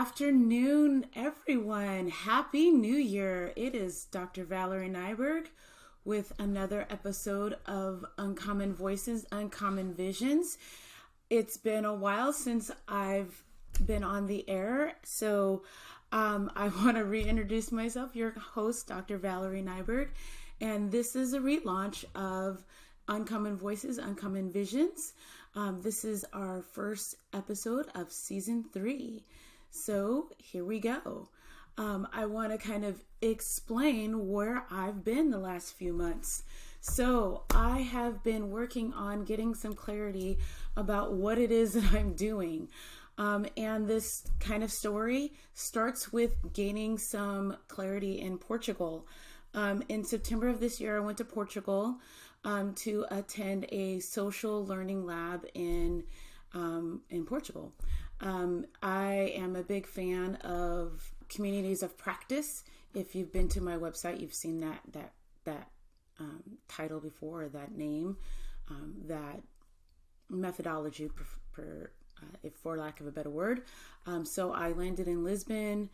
afternoon, everyone. Happy New Year. It is Dr. Valerie Nyberg with another episode of Uncommon Voices, Uncommon Visions. It's been a while since I've been on the air, so I want to reintroduce myself, your host, Dr. Valerie Nyberg, and this is a relaunch of Uncommon Voices, Uncommon Visions. This is our first episode of season 3. So here we go. I want to kind of explain where I've been the last few months. So I have been working on getting some clarity about what it is that I'm doing. And this kind of story starts with gaining some clarity in Portugal. In September of this year, I went to Portugal to attend a social learning lab in Portugal. I am a big fan of communities of practice. If you've been to my website, you've seen that title before, or that name, that methodology, if for lack of a better word. So I landed in Lisbon.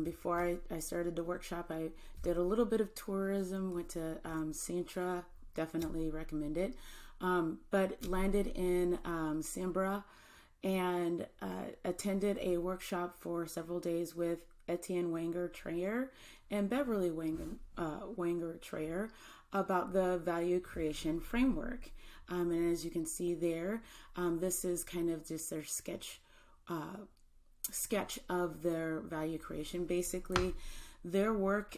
Before I started the workshop, I did a little bit of tourism, went to Sintra, definitely recommend it, but landed in Coimbra and attended a workshop for several days with Etienne Wenger-Trayer and Beverly Wenger-Trayer about the value creation framework. And as you can see there, this is kind of just their sketch of their value creation. Basically, their work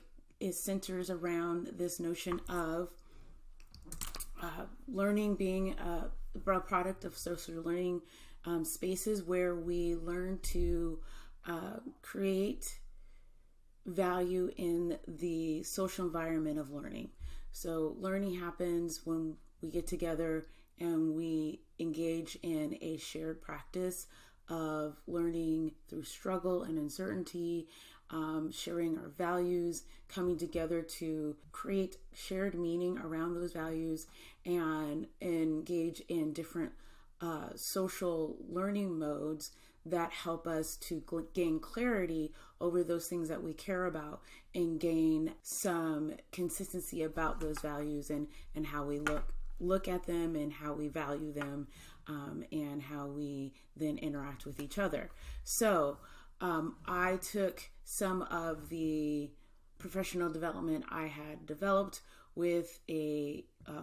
centers around this notion of learning being a product of social learning spaces where we learn to create value in the social environment of learning. So learning happens when we get together and we engage in a shared practice of learning through struggle and uncertainty, sharing our values, coming together to create shared meaning around those values and engage in different social learning modes that help us to gain clarity over those things that we care about and gain some consistency about those values and how we look at them and how we value them, and how we then interact with each other. So I took some of the professional development I had developed with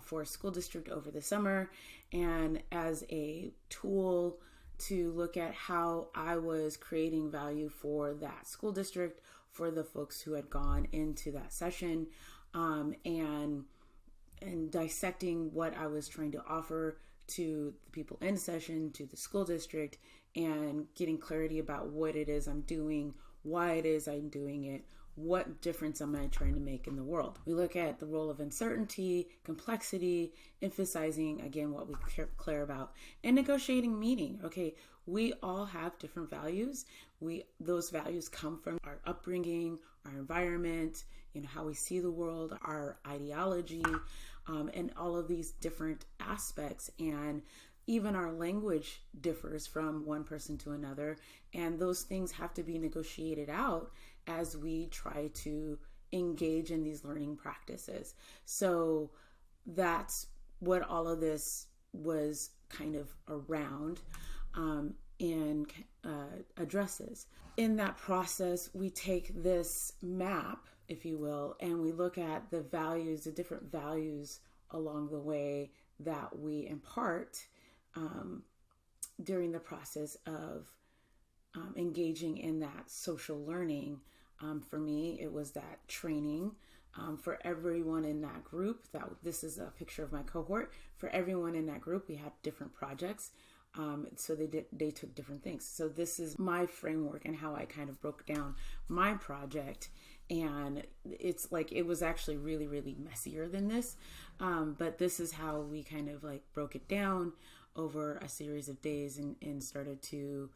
for a school district over the summer, and as a tool to look at how I was creating value for that school district, for the folks who had gone into that session, and dissecting what I was trying to offer to the people in session, to the school district, and getting clarity about what it is I'm doing, why it is I'm doing it, what difference am I trying to make in the world. We look at the role of uncertainty, complexity, emphasizing, again, what we care about, and negotiating meaning. Okay, we all have different values. Those values come from our upbringing, our environment, how we see the world, our ideology, and all of these different aspects. And even our language differs from one person to another, and those things have to be negotiated out as we try to engage in these learning practices. So that's what all of this was kind of around and addresses. In that process, we take this map, if you will, and we look at the values, the different values along the way that we impart during the process of engaging in that social learning. For me, it was that training. For everyone in that group, this is a picture of my cohort. For everyone in that group, we had different projects. So they took different things. So this is my framework and how I kind of broke down my project. And it's like, it was actually really, really messier than this. But this is how we kind of like broke it down over a series of days and started to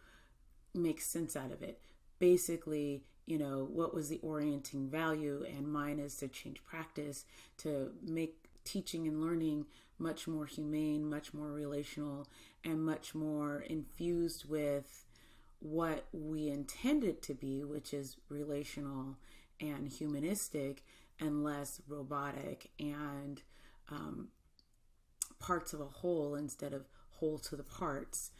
make sense out of it. Basically, what was the orienting value? And mine is to change practice, to make teaching and learning much more humane, much more relational, and much more infused with what we intend it to be, which is relational and humanistic and less robotic and parts of a whole instead of whole to the parts,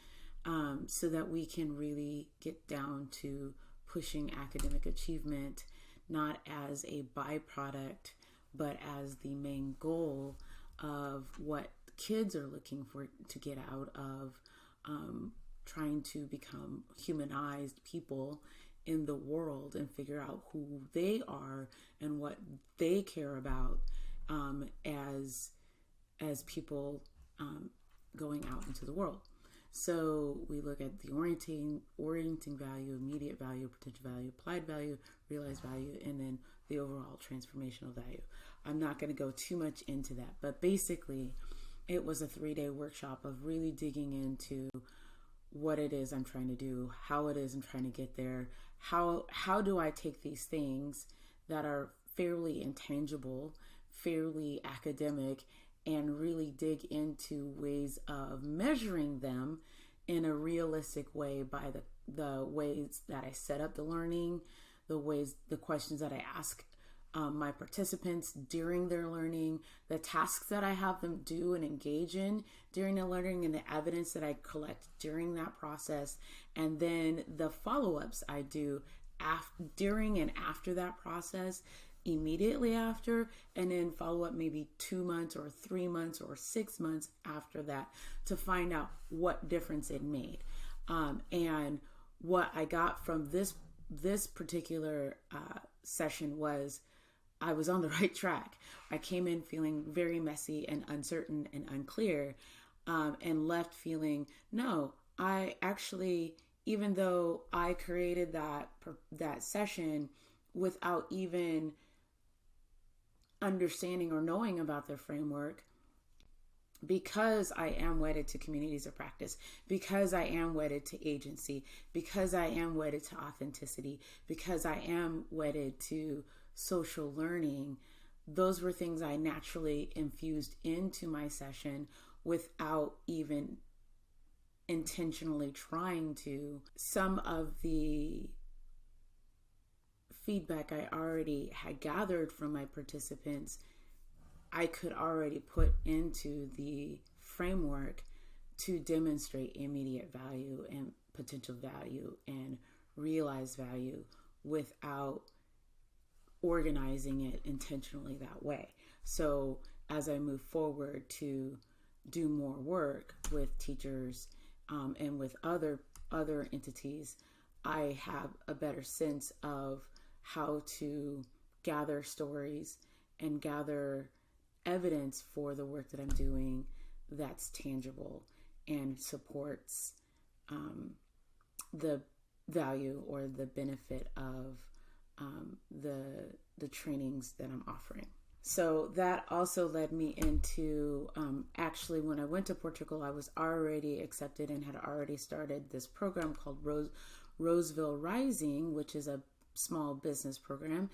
so that we can really get down to pushing academic achievement not as a byproduct, but as the main goal of what kids are looking for to get out of trying to become humanized people in the world and figure out who they are and what they care about as people going out into the world. So we look at the orienting value, immediate value, potential value, applied value, realized value, and then the overall transformational value. I'm not going to go too much into that, but basically it was a 3-day workshop of really digging into what it is I'm trying to do, how it is I'm trying to get there, how do I take these things that are fairly intangible, fairly academic, and really dig into ways of measuring them in a realistic way by the ways that I set up the learning, the questions that I ask my participants during their learning, the tasks that I have them do and engage in during the learning, and the evidence that I collect during that process, and then the follow-ups I do during and after that process, immediately after, and then follow up maybe 2 months or 3 months or 6 months after that to find out what difference it made. And what I got from this particular session was I was on the right track. I came in feeling very messy and uncertain and unclear, and left feeling, no, I actually, even though I created that session without even understanding or knowing about their framework, because I am wedded to communities of practice, because I am wedded to agency, because I am wedded to authenticity, because I am wedded to social learning, those were things I naturally infused into my session without even intentionally trying to. Some of the feedback I already had gathered from my participants, I could already put into the framework to demonstrate immediate value and potential value and realized value without organizing it intentionally that way. So as I move forward to do more work with teachers and with other entities, I have a better sense of how to gather stories and gather evidence for the work that I'm doing that's tangible and supports the value or the benefit of the trainings that I'm offering. So that also led me into, actually when I went to Portugal, I was already accepted and had already started this program called Roseville Rising, which is a small business program.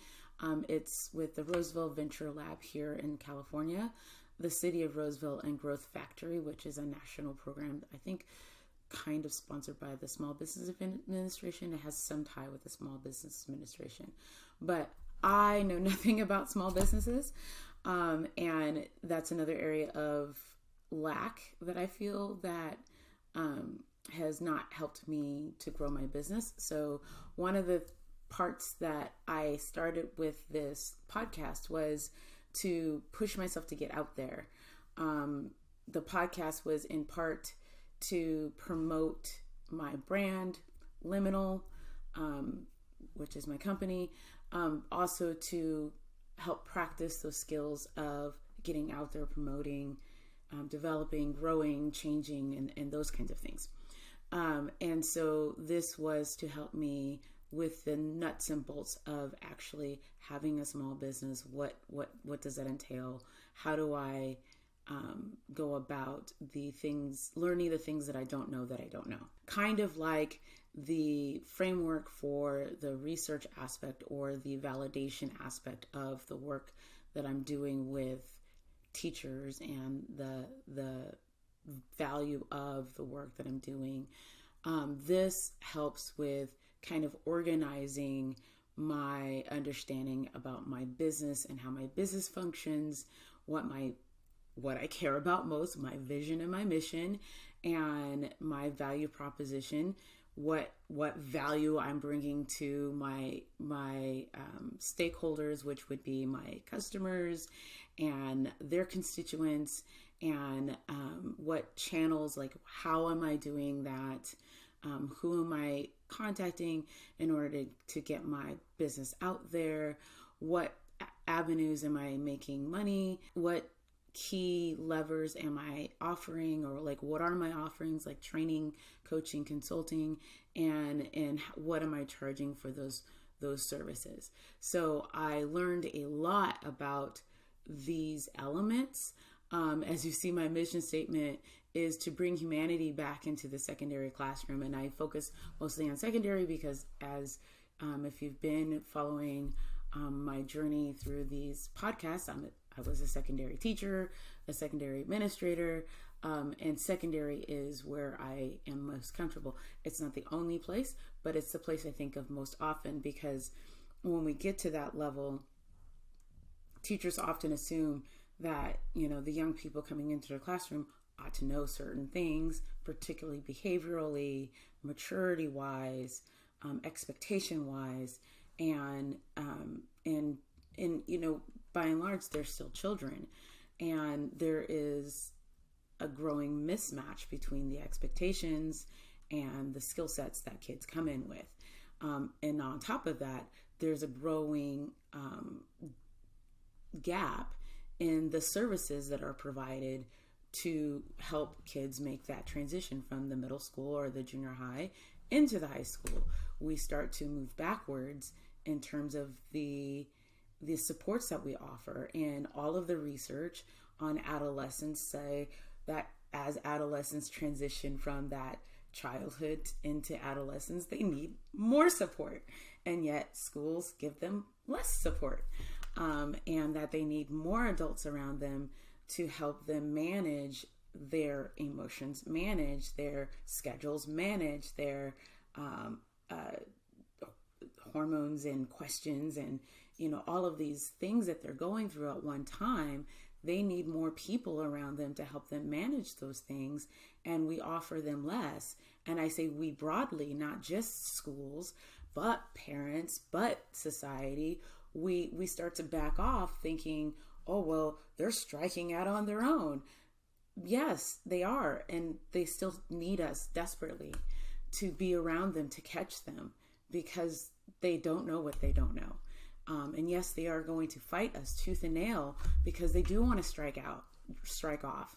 It's with the Roseville Venture Lab here in California, the City of Roseville and Growth Factory, which is a national program, I think kind of sponsored by the Small Business Administration. It has some tie with the Small Business Administration, but I know nothing about small businesses. And that's another area of lack that I feel that has not helped me to grow my business. So one of the parts that I started with this podcast was to push myself to get out there. The podcast was in part to promote my brand, Liminal, which is my company, also to help practice those skills of getting out there, promoting, developing, growing, changing, and those kinds of things. And so this was to help me with the nuts and bolts of actually having a small business. What does that entail? How do I go about learning the things that I don't know that I don't know? Kind of like the framework for the research aspect or the validation aspect of the work that I'm doing with teachers and the value of the work that I'm doing. This helps with kind of organizing my understanding about my business and how my business functions, what I care about most, my vision and my mission, and my value proposition, what value I'm bringing to my stakeholders, which would be my customers and their constituents, and what channels, like how am I doing that? Who am I contacting in order to get my business out there? What avenues am I making money? What key levers am I offering, or like what are my offerings, like training, coaching, consulting, and what am I charging for those services? So I learned a lot about these elements. As you see, my mission statement is to bring humanity back into the secondary classroom, and I focus mostly on secondary because, as if you've been following my journey through these podcasts, I was a secondary teacher, a secondary administrator, and secondary is where I am most comfortable. It's not the only place, but it's the place I think of most often, because when we get to that level, teachers often assume that, the young people coming into their classroom ought to know certain things, particularly behaviorally, maturity wise, expectation wise, and by and large, they're still children, and there is a growing mismatch between the expectations and the skill sets that kids come in with. And on top of that, there's a growing gap in the services that are provided to help kids make that transition from the middle school or the junior high into the high school. We start to move backwards in terms of the supports that we offer, and all of the research on adolescents say that as adolescents transition from that childhood into adolescence, they need more support, and yet schools give them less support, and that they need more adults around them to help them manage their emotions, manage their schedules, manage their hormones and questions, and all of these things that they're going through at one time. They need more people around them to help them manage those things, and we offer them less. And I say we broadly, not just schools, but parents, but society. We start to back off thinking, oh, well, they're striking out on their own. Yes, they are, and they still need us desperately to be around them, to catch them, because they don't know what they don't know. And yes, they are going to fight us tooth and nail because they do want to strike off,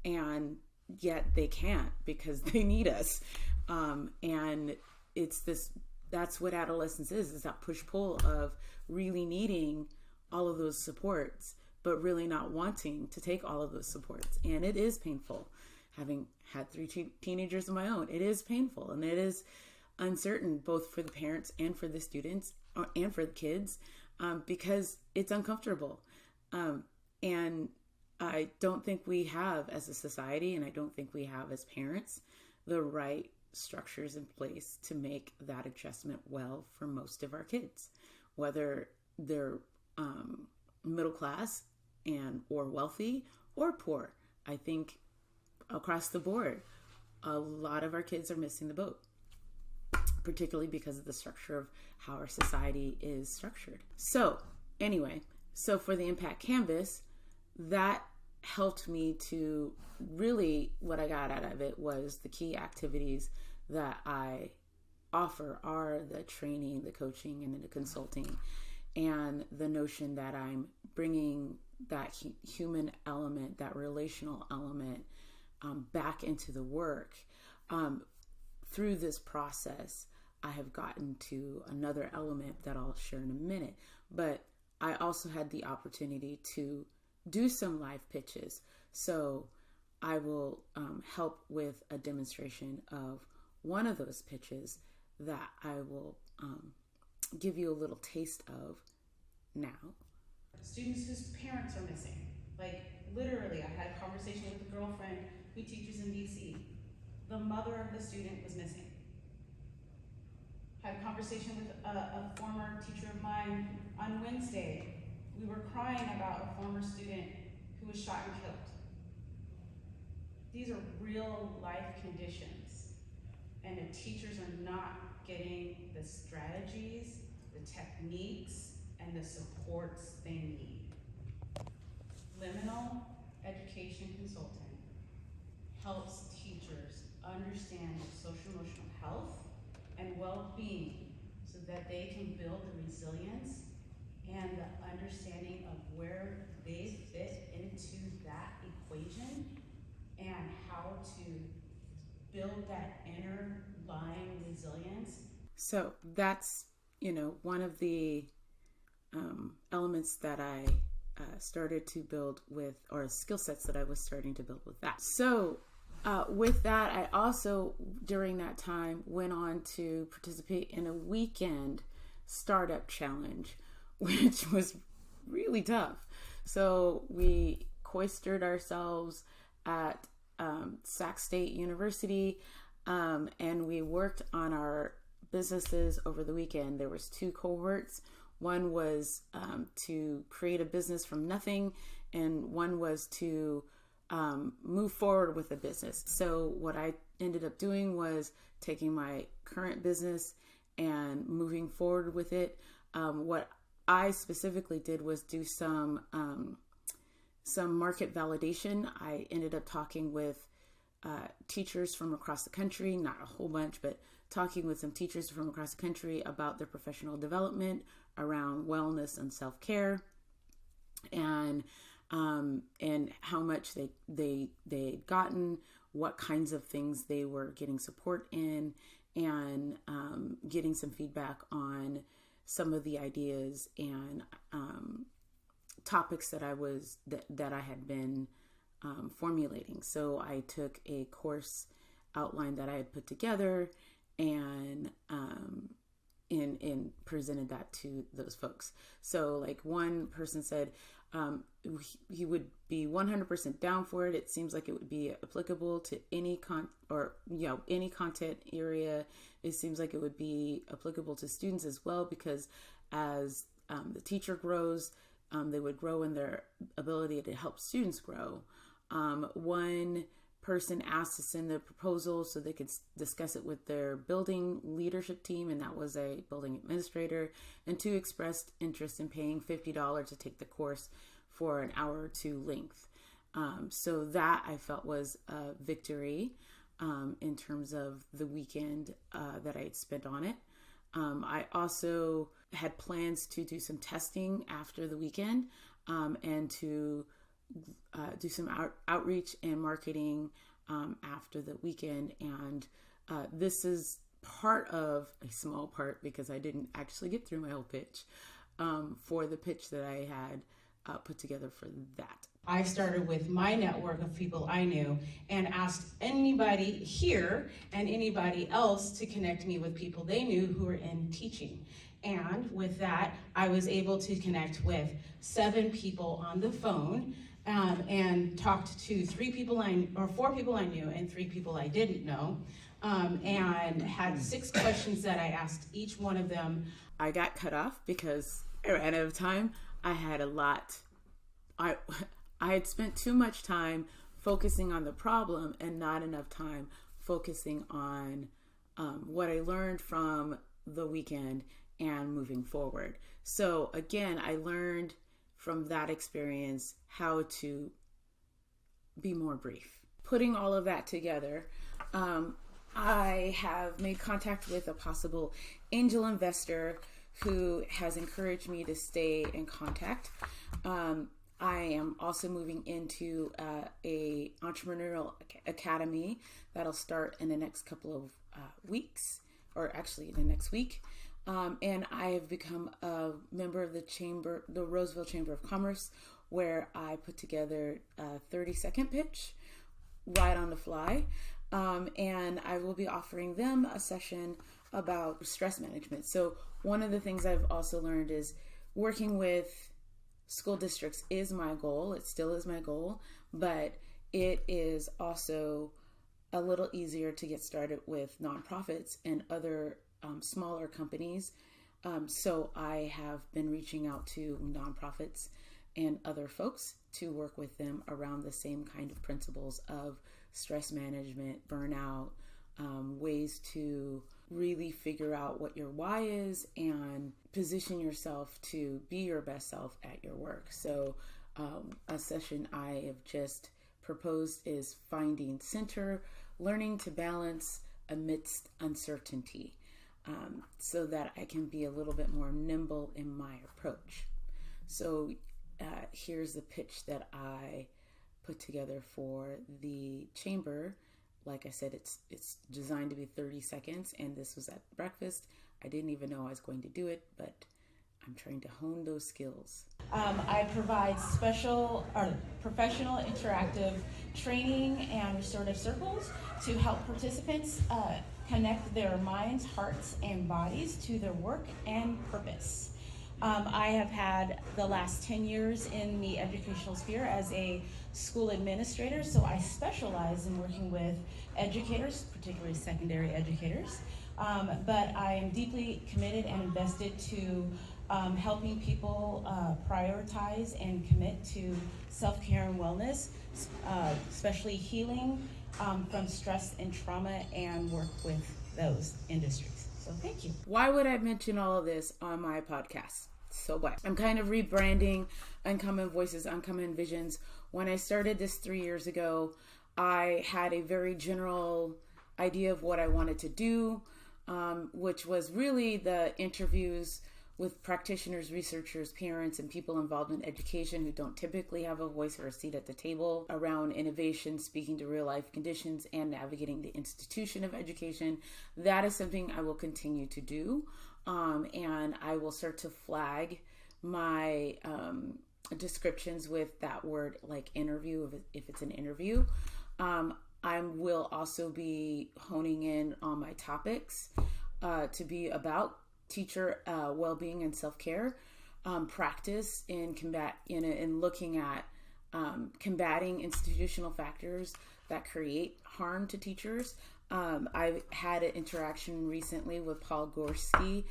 and yet they can't because they need us. And that's what adolescence is that push-pull of really needing all of those supports, but really not wanting to take all of those supports. And it is painful. Having had 3 teenagers of my own, it is painful, and it is uncertain, both for the parents and for the students and for the kids, because it's uncomfortable. And I don't think we have, as a society, and I don't think we have as parents, the right structures in place to make that adjustment well for most of our kids, whether they're middle class or wealthy or poor. I think across the board, a lot of our kids are missing the boat, particularly because of the structure of how our society is structured. So anyway, for the Impact Canvas, that helped me to really, what I got out of it was the key activities that I offer are the training, the coaching, and the consulting, and the notion that I'm bringing that human element, that relational element, back into the work. Through this process, I have gotten to another element that I'll share in a minute, but I also had the opportunity to do some live pitches. So I will help with a demonstration of one of those pitches that I will give you a little taste of now. Students whose parents are missing. Like, literally, I had a conversation with a girlfriend who teaches in DC. The mother of the student was missing. Had a conversation with a former teacher of mine on Wednesday. We were crying about a former student who was shot and killed. These are real life conditions, and the teachers are not getting the strategies, the techniques, and the supports they need. Liminal Education Consulting helps teachers understand social emotional health and well-being so that they can build the resilience and the understanding of where they fit into that equation and how to build that inner lying resilience. So that's, one of the elements that I started to build with, or skill sets that I was starting to build with that. So with that, I also, during that time, went on to participate in a weekend startup challenge, which was really tough. So we cloistered ourselves at Sac State University, and we worked on our businesses over the weekend. There was 2 cohorts. One was to create a business from nothing, and one was to move forward with a business. So what I ended up doing was taking my current business and moving forward with it. What I specifically did was do some market validation. I ended up talking with teachers from across the country, not a whole bunch, but talking with some teachers from across the country about their professional development around wellness and self-care, and how much they'd gotten, what kinds of things they were getting support in, and getting some feedback on some of the ideas and topics that I had been formulating. So I took a course outline that I had put together and presented that to those folks. So like one person said he would be 100% down for it. It seems like it would be applicable to any any content area. It seems like it would be applicable to students as well, because as the teacher grows, they would grow in their ability to help students grow. One person asked to send the proposal so they could discuss it with their building leadership team, and that was a building administrator. And 2 expressed interest in paying $50 to take the course for an hour or 2 length. So that I felt was a victory in terms of the weekend that I had spent on it. I also had plans to do some testing after the weekend and to do some outreach and marketing after the weekend. And this is part of a small part, because I didn't actually get through my whole pitch for the pitch that I had put together for that. I started with my network of people I knew and asked anybody here and anybody else to connect me with people they knew who were in teaching. And with that, I was able to connect with 7 people on the phone and talked to 4 people I knew and 3 people I didn't know, and had 6 questions that I asked each one of them. I got cut off because I ran out of time. I had a lot. I had spent too much time focusing on the problem and not enough time focusing on what I learned from the weekend and moving forward. So again, I learned from that experience how to be more brief. Putting all of that together, I have made contact with a possible angel investor who has encouraged me to stay in contact. I am also moving into a entrepreneurial academy that'll start in the next couple of weeks, or actually the next week. And I have become a member of the Roseville Chamber of Commerce, where I put together a 30-second pitch right on the fly. And I will be offering them a session about stress management. So one of the things I've also learned is working with school districts is my goal. It still is my goal, but it is also a little easier to get started with nonprofits and other smaller companies. So I have been reaching out to nonprofits and other folks to work with them around the same kind of principles of stress management, burnout, ways to really figure out what your why is and position yourself to be your best self at your work. So a session I have just proposed is finding center, learning to balance amidst uncertainty, so that I can be a little bit more nimble in my approach. So here's the pitch that I put together for the chamber. Like I said, it's designed to be 30 seconds, and this was at breakfast. I didn't even know I was going to do it, but I'm trying to hone those skills. I provide special or professional interactive training and restorative circles to help participants connect their minds, hearts, and bodies to their work and purpose. I have had the last 10 years in the educational sphere as a school administrator, so I specialize in working with educators, particularly secondary educators. But I am deeply committed and invested to helping people prioritize and commit to self-care and wellness, especially healing from stress and trauma, and work with those industries. So thank you. Why would I mention all of this on my podcast? So what? I'm kind of rebranding Uncommon Voices, Uncommon Visions. When I started this 3 years ago, I had a very general idea of what I wanted to do, which was really the interviews with practitioners, researchers, parents, and people involved in education who don't typically have a voice or a seat at the table around innovation, speaking to real life conditions, and navigating the institution of education. That is something I will continue to do. And I will start to flag my descriptions with that word, like interview, if it's an interview. I will also be honing in on my topics to be about teacher well-being and self-care, practice in looking at combating institutional factors that create harm to teachers. I've had an interaction recently with Paul Gorski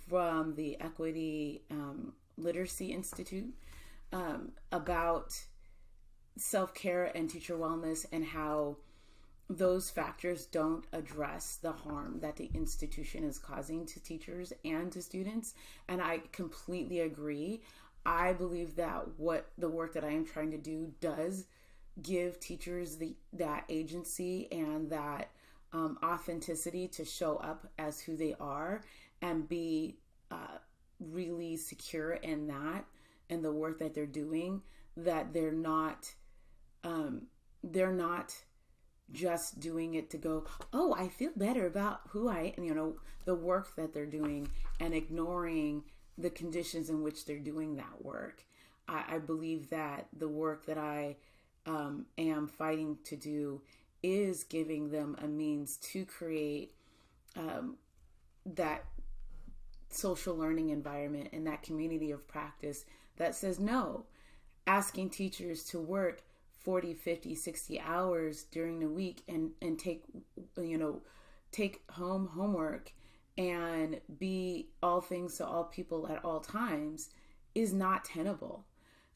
from the Equity Literacy Institute about self-care and teacher wellness and how those factors don't address the harm that the institution is causing to teachers and to students. And I completely agree. I believe that what the work that I am trying to do does give teachers that agency and that authenticity to show up as who they are and be really secure in that and the work that they're doing, that they're not just doing it to go, oh, I feel better about who I am, the work that they're doing, and ignoring the conditions in which they're doing that work. I believe that the work that I am fighting to do is giving them a means to create that social learning environment and that community of practice that says no. Asking teachers to work 40, 50, 60 hours during the week and take home homework and be all things to all people at all times is not tenable.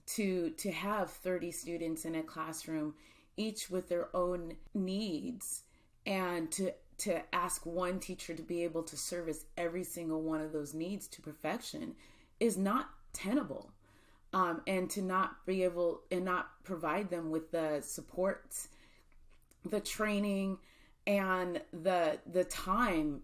To have 30 students in a classroom, each with their own needs, and to ask one teacher to be able to service every single one of those needs to perfection is not tenable. And to not be able and not provide them with the supports, the training, and the time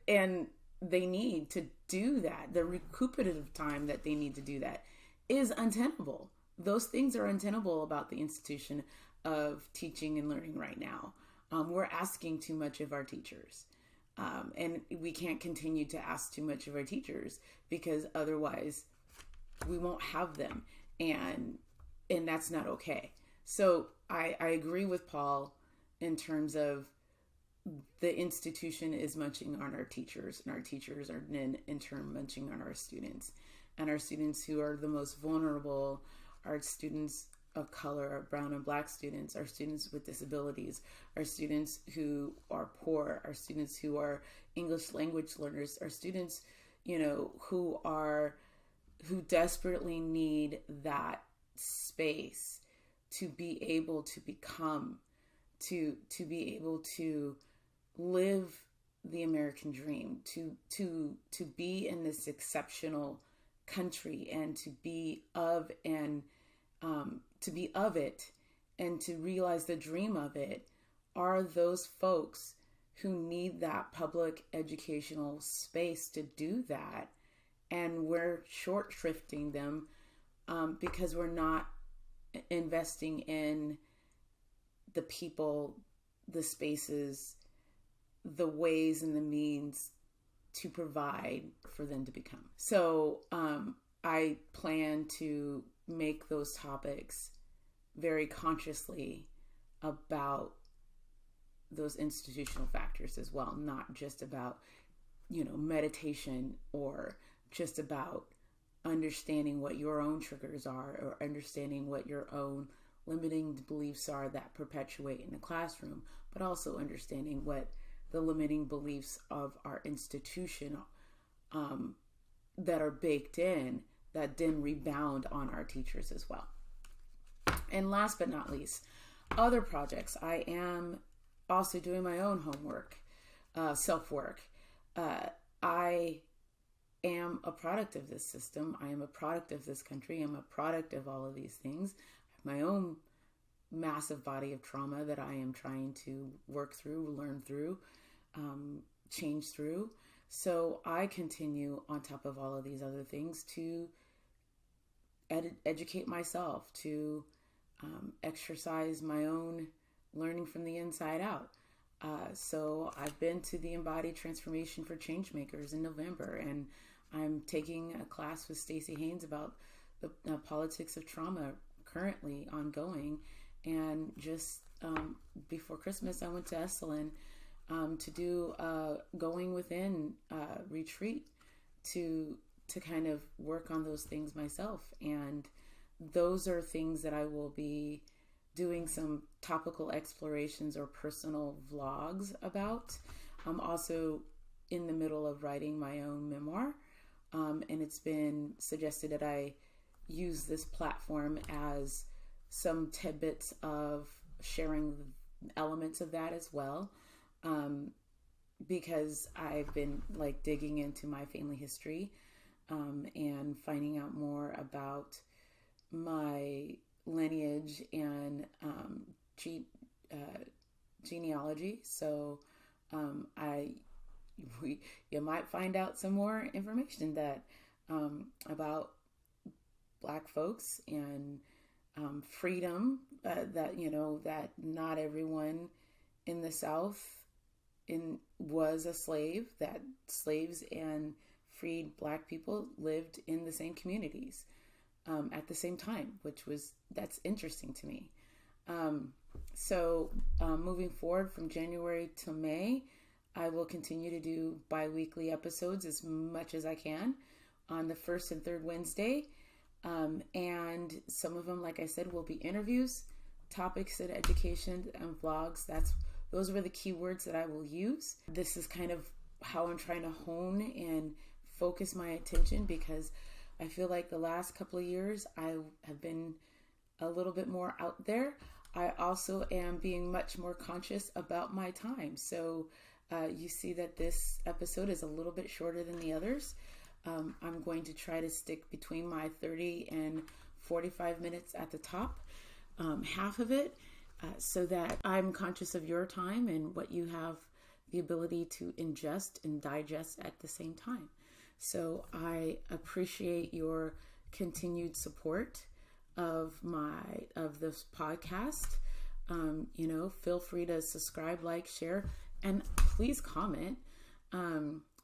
and they need to do that, the recuperative time that they need to do that, is untenable. Those things are untenable about the institution of teaching and learning right now. We're asking too much of our teachers. And we can't continue to ask too much of our teachers because otherwise we won't have them. And that's not okay. So I agree with Paul in terms of the institution is munching on our teachers, and our teachers are in turn munching on our students. And our students who are the most vulnerable, our students of color, our brown and black students, our students with disabilities, our students who are poor, our students who are English language learners, our students, who desperately need that space to be able to become, to be able to live the American dream, to be in this exceptional country, and to be of it, and to realize the dream of it, are those folks who need that public educational space to do that. And we're short shrifting them because we're not investing in the people, the spaces, the ways and the means to provide for them to become. So I plan to make those topics very consciously about those institutional factors as well, not just about, meditation, or just about understanding what your own triggers are, or understanding what your own limiting beliefs are that perpetuate in the classroom, but also understanding what the limiting beliefs of our institution that are baked in, that then rebound on our teachers as well. And last but not least, other projects. I am also doing my own homework, self-work. I am a product of this system. I am a product of this country. I'm a product of all of these things. I have my own massive body of trauma that I am trying to work through, learn through, change through. So I continue on top of all of these other things to educate myself, to exercise my own learning from the inside out. So I've been to the Embodied Transformation for Changemakers in November, and I'm taking a class with Stacey Haynes about the politics of trauma, currently ongoing. And just before Christmas, I went to Esalen to do a going within retreat to kind of work on those things myself. And those are things that I will be doing some topical explorations or personal vlogs about. I'm also in the middle of writing my own memoir, and it's been suggested that I use this platform as some tidbits of sharing elements of that as well, because I've been digging into my family history and finding out more about my lineage and genealogy. So you might find out some more information that about Black folks and freedom, that not everyone in the South was a slave, that slaves and freed Black people lived in the same communities at the same time, that's interesting to me. So moving forward from January to May, I will continue to do bi-weekly episodes as much as I can on the first and third Wednesday. And some of them, like I said, will be interviews, topics in education, and vlogs. Those were the keywords that I will use. This is kind of how I'm trying to hone and focus my attention, because I feel like the last couple of years I have been a little bit more out there. I also am being much more conscious about my time. So you see that this episode is a little bit shorter than the others. I'm going to try to stick between my 30 and 45 minutes at the top, half of it, so that I'm conscious of your time and what you have the ability to ingest and digest at the same time. So I appreciate your continued support of this podcast. Feel free to subscribe, like, share, and please comment.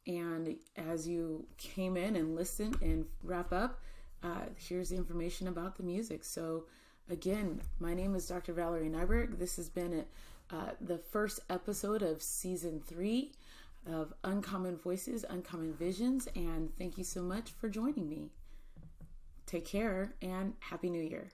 And as you came in and listened and wrap up, here's the information about the music. So again, my name is Dr. Valerie Nyberg. This has been the first episode of season 3 of Uncommon Voices, Uncommon Visions. And thank you so much for joining me. Take care and Happy New Year.